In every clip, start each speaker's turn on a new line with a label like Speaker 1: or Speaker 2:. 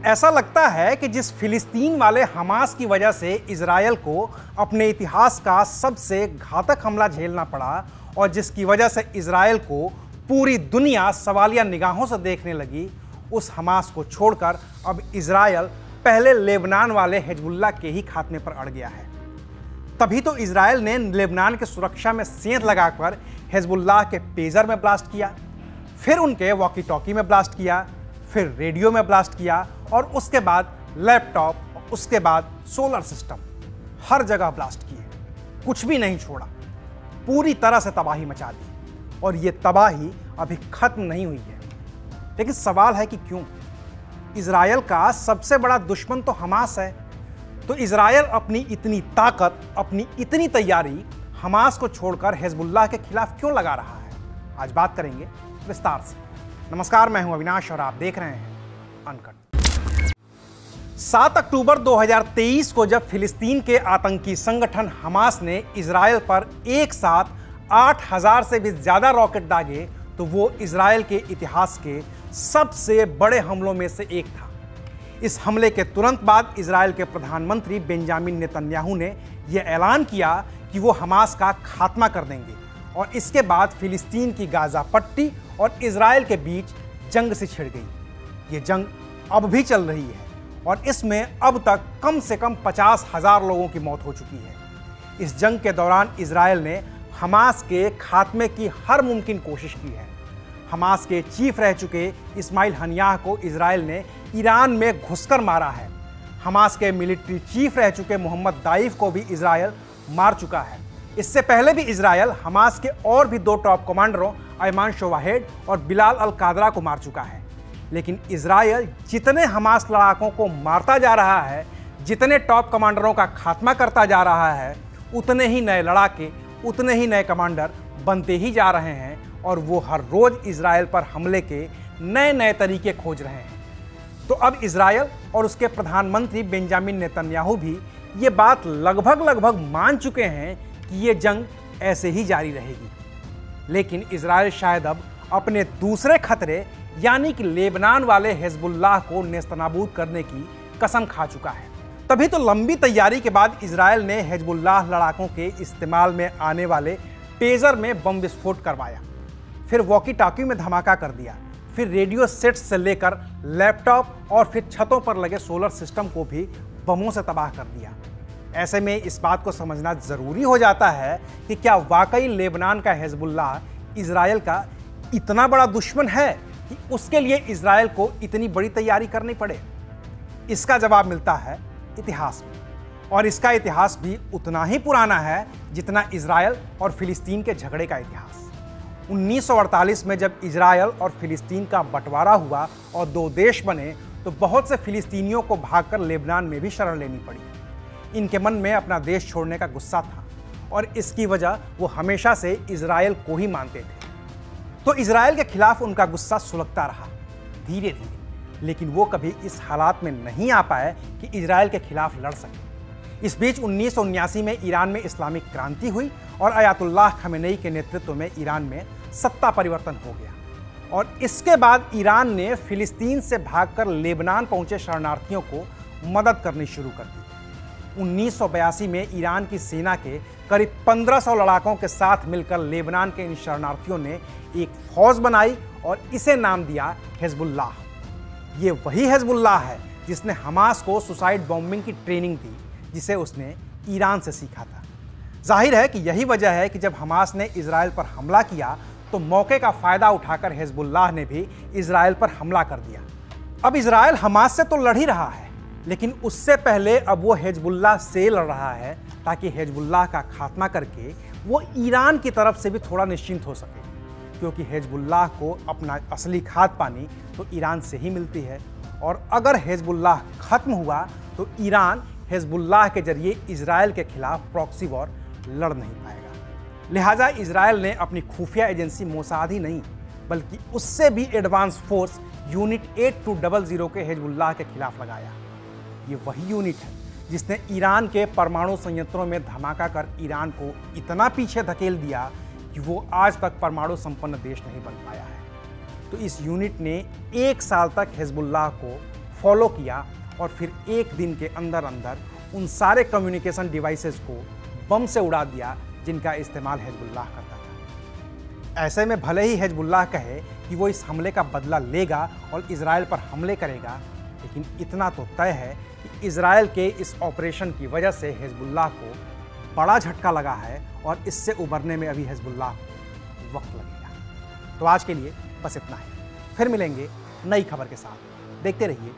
Speaker 1: ऐसा लगता है कि जिस फिलिस्तीन वाले हमास की वजह से इजरायल को अपने इतिहास का सबसे घातक हमला झेलना पड़ा और जिसकी वजह से इजरायल को पूरी दुनिया सवालिया निगाहों से देखने लगी, उस हमास को छोड़कर अब इजरायल पहले लेबनान वाले हिजबुल्लाह के ही खात्मे पर अड़ गया है। तभी तो इजरायल ने लेबनान की सुरक्षा में सेंध लगाकर हिजबुल्लाह के पेजर में ब्लास्ट किया, फिर उनके वॉकी टॉकी में ब्लास्ट किया, फिर रेडियो में ब्लास्ट किया और उसके बाद लैपटॉप और उसके बाद सोलर सिस्टम, हर जगह ब्लास्ट किए, कुछ भी नहीं छोड़ा, पूरी तरह से तबाही मचा दी। और ये तबाही अभी खत्म नहीं हुई है। लेकिन सवाल है कि क्यों? इजरायल का सबसे बड़ा दुश्मन तो हमास है, तो इजरायल अपनी इतनी ताकत, अपनी इतनी तैयारी हमास को छोड़कर हिजबुल्लाह के खिलाफ क्यों लगा रहा है? आज बात करेंगे विस्तार से। नमस्कार, मैं हूं अविनाश और आप देख रहे हैं अनकट। 7 अक्टूबर 2023 को जब फिलिस्तीन के आतंकी संगठन हमास ने इजरायल पर एक साथ 8000 से भी ज्यादा रॉकेट दागे तो वो इजरायल के इतिहास के सबसे बड़े हमलों में से एक था। इस हमले के तुरंत बाद इजरायल के प्रधानमंत्री बेंजामिन नेतन्याहू ने यह ऐलान किया कि वो हमास का खात्मा कर देंगे और इसके बाद फिलिस्तीन की गाजा पट्टी और इजरायल के बीच जंग से छिड़ गई। ये जंग अब भी चल रही है और इसमें अब तक कम से कम 50,000 लोगों की मौत हो चुकी है। इस जंग के दौरान इजरायल ने हमास के खात्मे की हर मुमकिन कोशिश की है। हमास के चीफ रह चुके इस्माइल हनियाह को इजरायल ने ईरान में घुसकर मारा है। हमास के मिलिट्री चीफ रह चुके मोहम्मद दाइफ को भी इजरायल मार चुका है। इससे पहले भी इजरायल हमास के और भी 2 टॉप कमांडरों अयमान शोवाहेड और बिलाल अल कादरा को मार चुका है। लेकिन इजरायल जितने हमास लड़ाकों को मारता जा रहा है, जितने टॉप कमांडरों का खात्मा करता जा रहा है, उतने ही नए लड़ाके, उतने ही नए कमांडर बनते ही जा रहे हैं और वो हर रोज इजरायल पर हमले के नए नए तरीके खोज रहे हैं। तो अब इजरायल और उसके प्रधानमंत्री बेंजामिन नेतन्याहू भी ये बात लगभग मान चुके हैं कि ये जंग ऐसे ही जारी रहेगी। लेकिन इजरायल शायद अब अपने दूसरे खतरे यानी कि लेबनान वाले हिजबुल्लाह को नेस्तनाबूद करने की कसम खा चुका है। तभी तो लंबी तैयारी के बाद इजरायल ने हिजबुल्लाह लड़ाकों के इस्तेमाल में आने वाले पेजर में बम विस्फोट करवाया, फिर वॉकी टॉकी में धमाका कर दिया, फिर रेडियो सेट से लेकर लैपटॉप और फिर छतों पर लगे सोलर सिस्टम को भी बमों से तबाह कर दिया। ऐसे में इस बात को समझना जरूरी हो जाता है कि क्या वाकई लेबनान का हिजबुल्लाह इजरायल का इतना बड़ा दुश्मन है कि उसके लिए इजरायल को इतनी बड़ी तैयारी करनी पड़े? इसका जवाब मिलता है इतिहास में, और इसका इतिहास भी उतना ही पुराना है जितना इजरायल और फिलिस्तीन के झगड़े का इतिहास। 1948 में जब इजरायल और फिलिस्तीन का बंटवारा हुआ और 2 देश बने तो बहुत से फिलिस्तीनियों को भागकर लेबनान में भी शरण लेनी पड़ी। इनके मन में अपना देश छोड़ने का गुस्सा था और इसकी वजह वो हमेशा से इजरायल को ही मानते थे। तो इजरायल के खिलाफ उनका गुस्सा सुलगता रहा धीरे धीरे, लेकिन वो कभी इस हालात में नहीं आ पाए कि इजरायल के खिलाफ लड़ सके। इस बीच 1979 में ईरान में इस्लामिक क्रांति हुई और अयातुल्लाह खमेनेई के नेतृत्व में ईरान में सत्ता परिवर्तन हो गया और इसके बाद ईरान ने फिलिस्तीन से भागकर लेबनान पहुंचे शरणार्थियों को मदद करनी शुरू कर दी। 1982 में ईरान की सेना के करीब 1500 लड़ाकों के साथ मिलकर लेबनान के इन शरणार्थियों ने एक फौज बनाई और इसे नाम दिया हिजबुल्लाह। ये वही हिजबुल्लाह है जिसने हमास को सुसाइड बॉम्बिंग की ट्रेनिंग दी, जिसे उसने ईरान से सीखा था। जाहिर है कि यही वजह है कि जब हमास ने इजरायल पर हमला किया तो मौके का फायदा उठाकर हिजबुल्लाह ने भी इजरायल पर हमला कर दिया। अब इजरायल हमास से तो लड़ ही रहा है, लेकिन उससे पहले अब वो हिजबुल्लाह से लड़ रहा है ताकि हिजबुल्लाह का खात्मा करके वो ईरान की तरफ से भी थोड़ा निश्चिंत हो सके, क्योंकि हिजबुल्लाह को अपना असली खाद पानी तो ईरान से ही मिलती है और अगर हिजबुल्लाह खत्म हुआ तो ईरान हिजबुल्लाह के जरिए इजरायल के खिलाफ प्रॉक्सी वॉर लड़ नहीं पाएगा। लिहाजा इजरायल ने अपनी खुफिया एजेंसी मोसाद ही नहीं बल्कि उससे भी एडवांस फोर्स यूनिट 8200 के हिजबुल्लाह के खिलाफ लगाया। ये वही यूनिट है जिसने ईरान के परमाणु संयंत्रों में धमाका कर ईरान को इतना पीछे धकेल दिया कि वो आज तक परमाणु संपन्न देश नहीं बन पाया है। तो इस यूनिट ने 1 साल तक हिजबुल्लाह को फॉलो किया और फिर एक दिन के अंदर अंदर उन सारे कम्युनिकेशन डिवाइसेस को बम से उड़ा दिया जिनका इस्तेमाल हिजबुल्लाह करता था। ऐसे में भले ही हिजबुल्लाह कहे कि वो इस हमले का बदला लेगा और इजराइल पर हमले करेगा, लेकिन इतना तो तय है कि इजराइल के इस ऑपरेशन की वजह से हिजबुल्लाह को बड़ा झटका लगा है और इससे उबरने में अभी हिजबुल्लाह को वक्त लगेगा। तो आज के लिए बस इतना है, फिर मिलेंगे नई खबर के साथ। देखते रहिए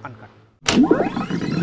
Speaker 1: अनकट।